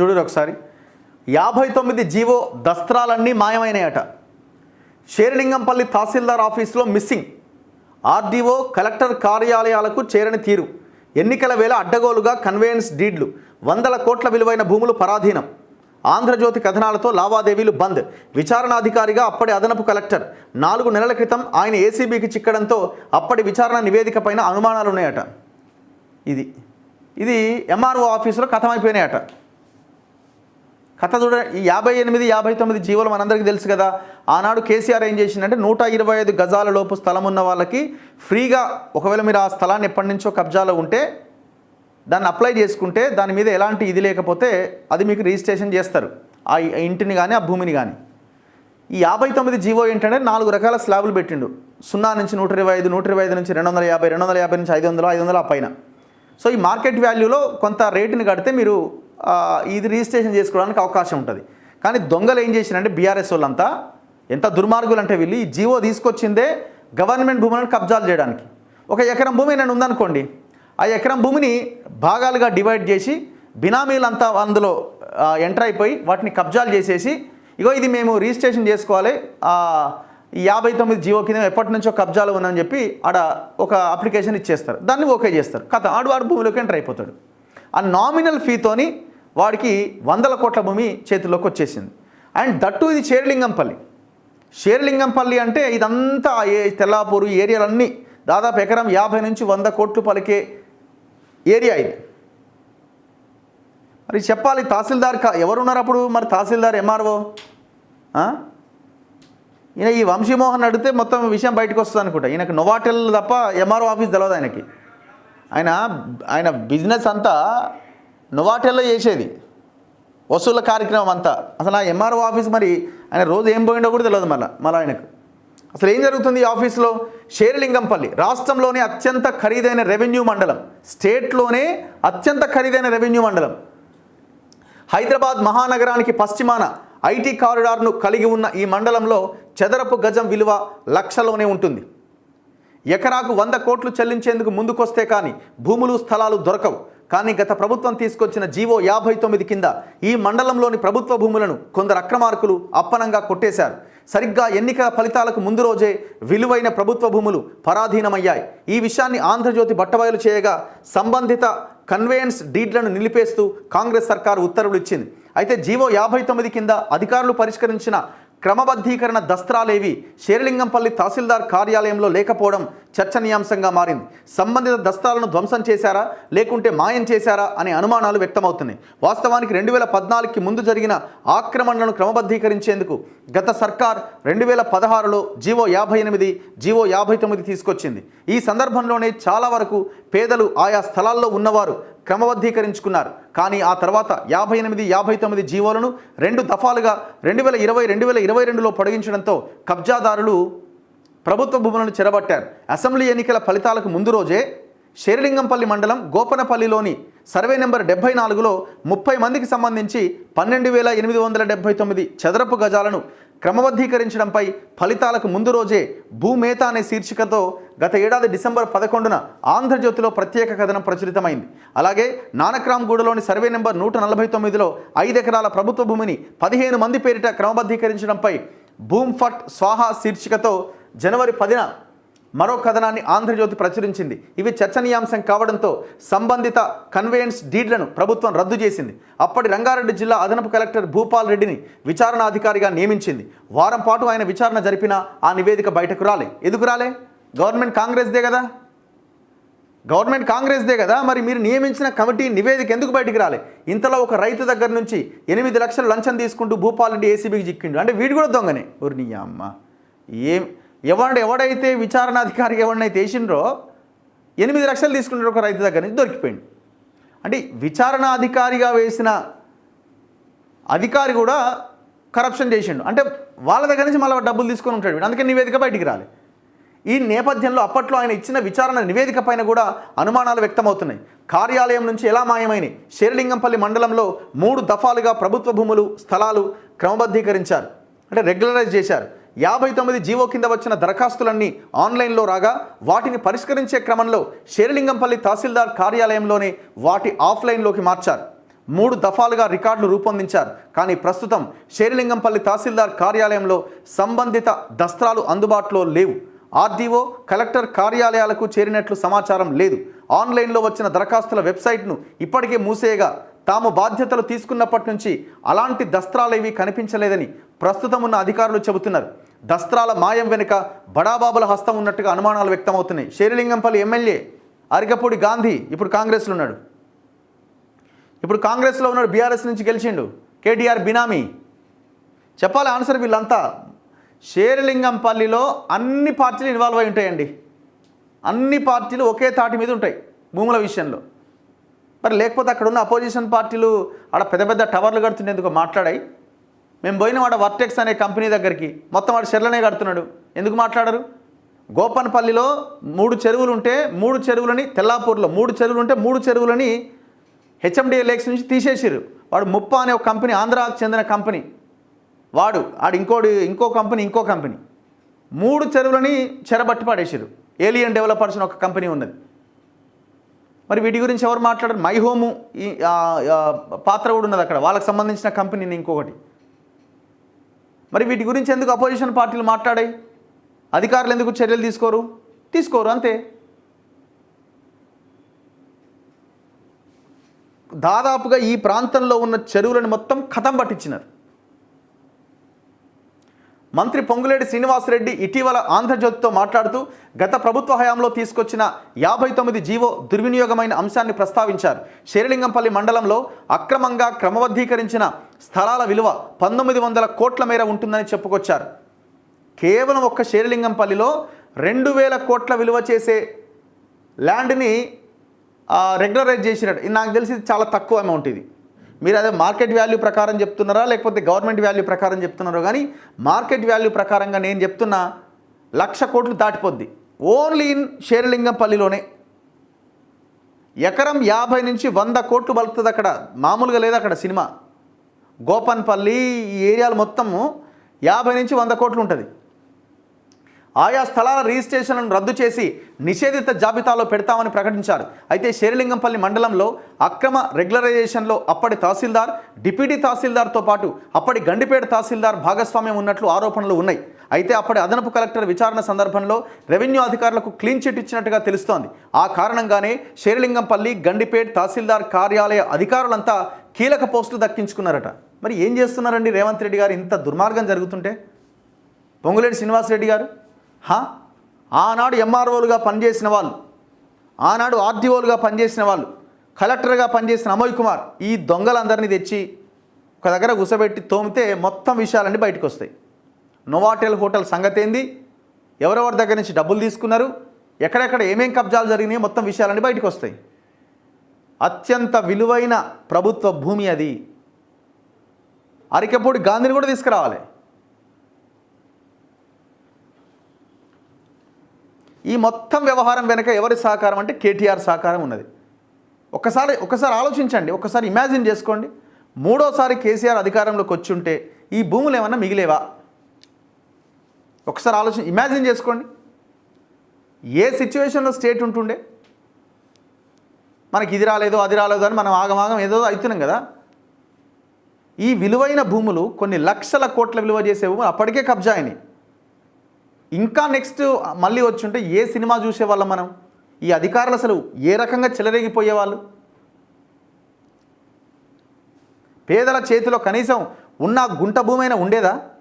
చూడు ఒకసారి 59 జీవో దస్త్రాలన్నీ మాయమైనాయట. షేర్లింగంపల్లి తహసీల్దార్ ఆఫీసులో మిస్సింగ్. ఆర్డీఓ కలెక్టర్ కార్యాలయాలకు చేరని తీరు. ఎన్నికల వేళ అడ్డగోలుగా కన్వేయన్స్ డీడ్లు. 100 కోట్ల విలువైన భూములు పరాధీనం. ఆంధ్రజ్యోతి కథనాలతో లావాదేవీలు బంద్. విచారణాధికారిగా అప్పటి అదనపు కలెక్టర్. 4 నెలల క్రితం ఆయన ఏసీబీకి చిక్కడంతో అప్పటి విచారణ నివేదిక పైన అనుమానాలున్నాయట. ఇది ఎంఆర్ఓ ఆఫీసులో కథమైపోయినాయట. కథ చూడ ఈ 58, 59 జీవోలు మనందరికీ తెలుసు కదా. ఆనాడు కేసీఆర్ ఏం చేసిందంటే 125 గజాల లోపు స్థలం ఉన్న వాళ్ళకి ఫ్రీగా, ఒకవేళ మీరు ఆ స్థలాన్ని ఎప్పటి నుంచో కబ్జాలో ఉంటే దాన్ని అప్లై చేసుకుంటే దాని మీద ఎలాంటి ఇది లేకపోతే అది మీకు రిజిస్ట్రేషన్ చేస్తారు, ఆ ఇంటిని కానీ ఆ భూమిని కానీ. ఈ 59 జీవో ఏంటంటే 4 రకాల స్లాబులు పెట్టిండు. 0 నుంచి 125, 125 నుంచి 250, 250 నుంచి 500, 500 ఆ పైన. సో ఈ మార్కెట్ వాల్యూలో కొంత రేటుని కడితే మీరు ఇది రిజిస్ట్రేషన్ చేసుకోవడానికి అవకాశం ఉంటుంది. కానీ దొంగలు ఏం చేసినంటే బీఆర్ఎస్ వాళ్ళంతా ఎంత దుర్మార్గులు అంటే వీళ్ళు ఈ జీవో తీసుకొచ్చిందే గవర్నమెంట్ భూములను కబ్జాలు చేయడానికి. 1 ఎకరం భూమి నేను ఉందనుకోండి, ఆ ఎకరం భూమిని భాగాలుగా డివైడ్ చేసి బినామీలంతా అందులో ఎంటర్ అయిపోయి వాటిని కబ్జాలు చేసేసి, ఇగో ఇది మేము రిజిస్ట్రేషన్ చేసుకోవాలి, ఈ 59 జీవో కింద ఎప్పటి నుంచో కబ్జాలు ఉందని చెప్పి ఆడ ఒక అప్లికేషన్ ఇచ్చేస్తారు. దాన్ని ఓకే చేస్తారు. కథ ఆడు భూమిలోకి ఎంటర్ అయిపోతాడు. ఆ నామినల్ ఫీతోని వాడికి 100 కోట్ల భూమి చేతిలోకి వచ్చేసింది. అండ్ దట్టు ఇది షేర్లింగంపల్లి అంటే ఇదంతా తెల్లాపూరు ఏరియాలన్నీ దాదాపు ఎకరం 50 నుంచి 100 కోట్లు పలికే ఏరియా ఇది. మరి చెప్పాలి తహసీల్దార్ ఎవరున్నారు అప్పుడు? మరి తహసీల్దార్ ఎంఆర్ఓ ఈయన ఈ వంశీమోహన్ అడిగితే మొత్తం విషయం బయటకు వస్తుంది అనుకుంటా. ఈయనకు నోవాటెల్ తప్ప ఎంఆర్ఓ ఆఫీస్ తెలియదు ఆయనకి. ఆయన బిజినెస్ అంతా నోవాటెల్లో చేసేది, వసూళ్ళ కార్యక్రమం అంతా. అసలు ఆ ఎంఆర్ఓ ఆఫీస్ మరి ఆయన రోజు ఏం పోయిండో కూడా తెలియదు. మళ్ళీ ఆయనకు అసలు ఏం జరుగుతుంది ఈ ఆఫీస్లో? షేర్లింగంపల్లి రాష్ట్రంలోనే అత్యంత ఖరీదైన రెవెన్యూ మండలం, స్టేట్లోనే అత్యంత ఖరీదైన రెవెన్యూ మండలం. హైదరాబాద్ మహానగరానికి పశ్చిమాన ఐటీ కారిడార్ను కలిగి ఉన్న ఈ మండలంలో చదరపు గజం విలువ లక్షలోనే ఉంటుంది. ఎకరాకు 100 కోట్లు చెల్లించేందుకు ముందుకొస్తే కానీ భూములు స్థలాలు దొరకవు. కానీ గత ప్రభుత్వం తీసుకొచ్చిన జీవో 59 కింద ఈ మండలంలోని ప్రభుత్వ భూములను కొందరు అక్రమార్కులు అప్పనంగా కొట్టేశారు. సరిగ్గా ఎన్నికల ఫలితాలకు ముందు రోజే విలువైన ప్రభుత్వ భూములు పరాధీనమయ్యాయి. ఈ విషయాన్ని ఆంధ్రజ్యోతి బట్టబయలు చేయగా సంబంధిత కన్వేయన్స్ డీడ్లను నిలిపేస్తూ కాంగ్రెస్ సర్కారు ఉత్తర్వులు ఇచ్చింది. అయితే జీవో 59 కింద అధికారులు పరిష్కరించిన క్రమబద్ధీకరణ దస్త్రాలేవి షేర్లింగంపల్లి తహసీల్దార్ కార్యాలయంలో లేకపోవడం చర్చనీయాంశంగా మారింది. సంబంధిత దస్త్రాలను ధ్వంసం చేశారా లేకుంటే మాయం చేశారా అనే అనుమానాలు వ్యక్తమవుతున్నాయి. వాస్తవానికి 2014కి ముందు జరిగిన ఆక్రమణలను క్రమబద్ధీకరించేందుకు గత సర్కార్ 2016లో జీవో 58, జీవో 59 తీసుకొచ్చింది. ఈ సందర్భంలోనే చాలా వరకు పేదలు ఆయా స్థలాల్లో ఉన్నవారు క్రమబద్ధీకరించుకున్నారు. కానీ ఆ తర్వాత 58, 59 జీవోలను 2 దఫాలుగా 2020, 2022లో పొడిగించడంతో కబ్జాదారులు ప్రభుత్వ భూములను చెరబట్టారు. అసెంబ్లీ ఎన్నికల ఫలితాలకు ముందు రోజే షేర్లింగంపల్లి మండలం గోపనపల్లిలోని సర్వే నెంబర్ 74లో 30 మందికి సంబంధించి 12,879 చదరపు గజాలను క్రమబద్ధీకరించడంపై ఫలితాలకు ముందు రోజే భూమేత అనే శీర్షికతో గత ఏడాది డిసెంబర్ 11న ఆంధ్రజ్యోతిలో ప్రత్యేక కథనం ప్రచురితమైంది. అలాగే నానక్రామ్గూడలోని సర్వే నెంబర్ 149లో 5 ఎకరాల ప్రభుత్వ భూమిని 15 మంది పేరిట క్రమబద్ధీకరించడంపై భూమ్ ఫట్ స్వాహా శీర్షికతో జనవరి 10న మరో కథనాన్ని ఆంధ్రజ్యోతి ప్రచురించింది. ఇవి చర్చనీయాంశం కావడంతో సంబంధిత కన్వేయన్స్ డీడ్లను ప్రభుత్వం రద్దు చేసింది. అప్పటి రంగారెడ్డి జిల్లా అదనపు కలెక్టర్ భూపాల్ రెడ్డిని విచారణాధికారిగా నియమించింది. వారం పాటు ఆయన విచారణ జరిపినా ఆ నివేదిక బయటకు రాలే. ఎందుకు రాలే? గవర్నమెంట్ కాంగ్రెస్దే కదా. మరి మీరు నియమించిన కమిటీ నివేదిక ఎందుకు బయటికి రాలే? ఇంతలో ఒక రైతు దగ్గర నుంచి 8 లక్షలు లంచం తీసుకుంటూ భూపాల్ రెడ్డి ఏసీబీకి చిక్కిండు. అంటే వీడు కూడా దొంగనే. ఊరి నీ అమ్మ. ఎవడైతే విచారణాధికారికి ఎవరినైతే వేసిండ్రో 8 లక్షలు తీసుకుంటారు ఒక రైతు దగ్గర నుంచి, దొరికిపోయింది. అంటే విచారణాధికారిగా వేసిన అధికారి కూడా కరప్షన్ చేసిండు. అంటే వాళ్ళ దగ్గర నుంచి మళ్ళీ డబ్బులు తీసుకొని ఉంటాడు. అందుకే నివేదిక బయటికి రాలే. ఈ నేపథ్యంలో అప్పట్లో ఆయన ఇచ్చిన విచారణ నివేదిక పైన కూడా అనుమానాలు వ్యక్తమవుతున్నాయి. కార్యాలయం నుంచి ఎలా మాయమైనాయి? షేర్లింగంపల్లి మండలంలో 3 దఫాలుగా ప్రభుత్వ భూములు స్థలాలు క్రమబద్ధీకరించారు, అంటే రెగ్యులరైజ్ చేశారు. 59 జీవో కింద వచ్చిన దరఖాస్తులన్నీ ఆన్లైన్లో రాగా వాటిని పరిష్కరించే క్రమంలో షేర్లింగంపల్లి తహసీల్దార్ కార్యాలయంలోనే వాటి ఆఫ్లైన్లోకి మార్చారు. 3 దఫాలుగా రికార్డులు రూపొందించారు. కానీ ప్రస్తుతం శేరిలింగంపల్లి తహసీల్దార్ కార్యాలయంలో సంబంధిత దస్త్రాలు అందుబాటులో లేవు. ఆర్డీఓ, కలెక్టర్ కార్యాలయాలకు చేరినట్లు సమాచారం లేదు. ఆన్లైన్లో వచ్చిన దరఖాస్తుల వెబ్సైట్ను ఇప్పటికే మూసేయగా తాము బాధ్యతలు తీసుకున్నప్పటి నుంచి అలాంటి దస్త్రాలేవి కనిపించలేదని ప్రస్తుతం ఉన్న అధికారులు చెబుతున్నారు. దస్త్రాల మాయం వెనుక బడాబాబుల హస్తం ఉన్నట్టుగా అనుమానాలు వ్యక్తమవుతున్నాయి. శేరిలింగంపల్లి ఎమ్మెల్యే అరికపూడి గాంధీ ఇప్పుడు కాంగ్రెస్లో ఉన్నాడు. బీఆర్ఎస్ నుంచి గెలిచిండు. కేటీఆర్ బినామీ. చెప్పాలి ఆన్సర్. వీళ్ళంతా శేరిలింగంపల్లిలో అన్ని పార్టీలు ఇన్వాల్వ్ అయి ఉంటాయండి. అన్ని పార్టీలు ఒకే తాటి మీద ఉంటాయి భూముల విషయంలో. మరి లేకపోతే అక్కడ ఉన్న అపోజిషన్ పార్టీలు ఆడ పెద్ద పెద్ద టవర్లు కడుతుండేందుకు మాట్లాడాయి. మేము పోయిన వాడ వర్టెక్స్ అనే కంపెనీ దగ్గరికి, మొత్తం వాడు చెర్లనే కడుతున్నాడు. ఎందుకు మాట్లాడరు? గోపన్పల్లిలో 3 చెరువులు ఉంటే 3 చెరువులని, తెల్లాపూర్లో 3 చెరువులు ఉంటే 3 చెరువులని హెచ్ఎండిఏ లేక్స్ నుంచి తీసేసారు. వాడు ముప్ప అనే ఒక కంపెనీ, ఆంధ్రాకు చెందిన కంపెనీ, వాడు ఇంకో కంపెనీ 3 చెరువులని చెరబట్టి పడేసారు. ఏలియన్ డెవలపర్స్ అని ఒక కంపెనీ ఉన్నది. మరి వీటి గురించి ఎవరు మాట్లాడారు? మై హోము పాత్ర కూడా ఉన్నది అక్కడ, వాళ్ళకి సంబంధించిన కంపెనీని ఇంకొకటి. మరి వీటి గురించి ఎందుకు అపోజిషన్ పార్టీలు మాట్లాడాయి? అధికారులు ఎందుకు చర్యలు తీసుకోరు అంతే. దాదాపుగా ఈ ప్రాంతంలో ఉన్న చెరువులను మొత్తం ఖతం పట్టించినారు. మంత్రి పొంగులేటి శ్రీనివాసరెడ్డి ఇటీవల ఆంధ్రజ్యోతితో మాట్లాడుతూ గత ప్రభుత్వ హయాంలో తీసుకొచ్చిన 59 జీవో దుర్వినియోగమైన అంశాన్ని ప్రస్తావించారు. శేరిలింగంపల్లి మండలంలో అక్రమంగా క్రమబద్ధీకరించిన స్థలాల విలువ 1900 కోట్ల మేర ఉంటుందని చెప్పుకొచ్చారు. కేవలం ఒక్క శేరిలింగంపల్లిలో 2000 కోట్ల విలువ చేసే ల్యాండ్ని రెగ్యులరైజ్ చేసినట్టు. ఇది నాకు తెలిసి చాలా తక్కువ అమౌంట్. ఇది మీరు అదే మార్కెట్ వాల్యూ ప్రకారం చెప్తున్నారా లేకపోతే గవర్నమెంట్ వాల్యూ ప్రకారం చెప్తున్నారో కానీ, మార్కెట్ వాల్యూ ప్రకారంగా నేను చెప్తున్నా 1,00,000 కోట్లు దాటిపోద్ది ఓన్లీ ఇన్ శేరిలింగంపల్లిలోనే. ఎకరం 50 నుంచి 100 కోట్లు బలుకుతుంది అక్కడ. మామూలుగా లేదు అక్కడ సినిమా. గోపన్పల్లి ఈ ఏరియాలు మొత్తము 50 నుంచి 100 కోట్లు ఉంటుంది. ఆయా స్థలాల రిజిస్ట్రేషన్లను రద్దు చేసి నిషేధిత జాబితాలో పెడతామని ప్రకటించారు. అయితే శేరిలింగంపల్లి మండలంలో అక్రమ రెగ్యులరైజేషన్లో అప్పటి తహసీల్దార్, డిప్యూటీ తహసీల్దార్తో పాటు అప్పటి గండిపేట తహసీల్దార్ భాగస్వామ్యం ఉన్నట్లు ఆరోపణలు ఉన్నాయి. అయితే అప్పటి అదనపు కలెక్టర్ విచారణ సందర్భంలో రెవెన్యూ అధికారులకు క్లీన్ చిట్ ఇచ్చినట్టుగా తెలుస్తోంది. ఆ కారణంగానే శేరిలింగంపల్లి, గండిపేట తహసీల్దార్ కార్యాలయ అధికారులంతా కీలక పోస్టులు దక్కించుకున్నారట. మరి ఏం చేస్తున్నారండి రేవంత్ రెడ్డి గారు? ఇంత దుర్మార్గం జరుగుతుంటే పొంగులేటి శ్రీనివాసరెడ్డి గారు ఆనాడు ఎంఆర్ఓలుగా పనిచేసిన వాళ్ళు, ఆనాడు ఆర్డీఓలుగా పనిచేసిన వాళ్ళు, కలెక్టర్గా పనిచేసిన అమోయ్ కుమార్, ఈ దొంగలందరినీ తెచ్చి ఒక దగ్గర కూసబెట్టి తోమితే మొత్తం విషయాలన్నీ బయటకు వస్తాయి. నోవాటెల్ హోటల్ సంగతి ఏంది, ఎవరెవరి దగ్గర నుంచి డబ్బులు తీసుకున్నారు, ఎక్కడెక్కడ ఏమేం కబ్జాలు జరిగినాయి, మొత్తం విషయాలన్నీ బయటకు వస్తాయి. అత్యంత విలువైన ప్రభుత్వ భూమి అది. అరికపూడి గాంధీని కూడా తీసుకురావాలి. ఈ మొత్తం వ్యవహారం వెనుక ఎవరి సహకారం అంటే కేటీఆర్ సహకారం ఉన్నది. ఒకసారి ఆలోచించండి, ఒకసారి ఇమాజిన్ చేసుకోండి. 3వ కేసీఆర్ అధికారంలోకి వచ్చి ఉంటే ఈ భూములు ఏమన్నా మిగిలేవా? ఒకసారి ఇమాజిన్ చేసుకోండి. ఏ సిచ్యువేషన్లో స్టేట్ ఉంటుండే? మనకి ఇది రాలేదు అది రాలేదు అని మనం ఆగమాగం ఏదో అవుతున్నాం కదా. ఈ విలువైన భూములు, కొన్ని లక్షల కోట్ల విలువ చేసే భూములు అప్పటికే కబ్జా అయినాయి. ఇంకా నెక్స్ట్ మళ్ళీ వచ్చి ఉంటే ఏ సినిమా చూసేవాళ్ళం మనం? ఈ అధికారులు అసలు ఏ రకంగా చెలరేగిపోయేవాళ్ళు? పేదల చేతిలో కనీసం ఉన్న గుంట భూమైనా ఉండేదా?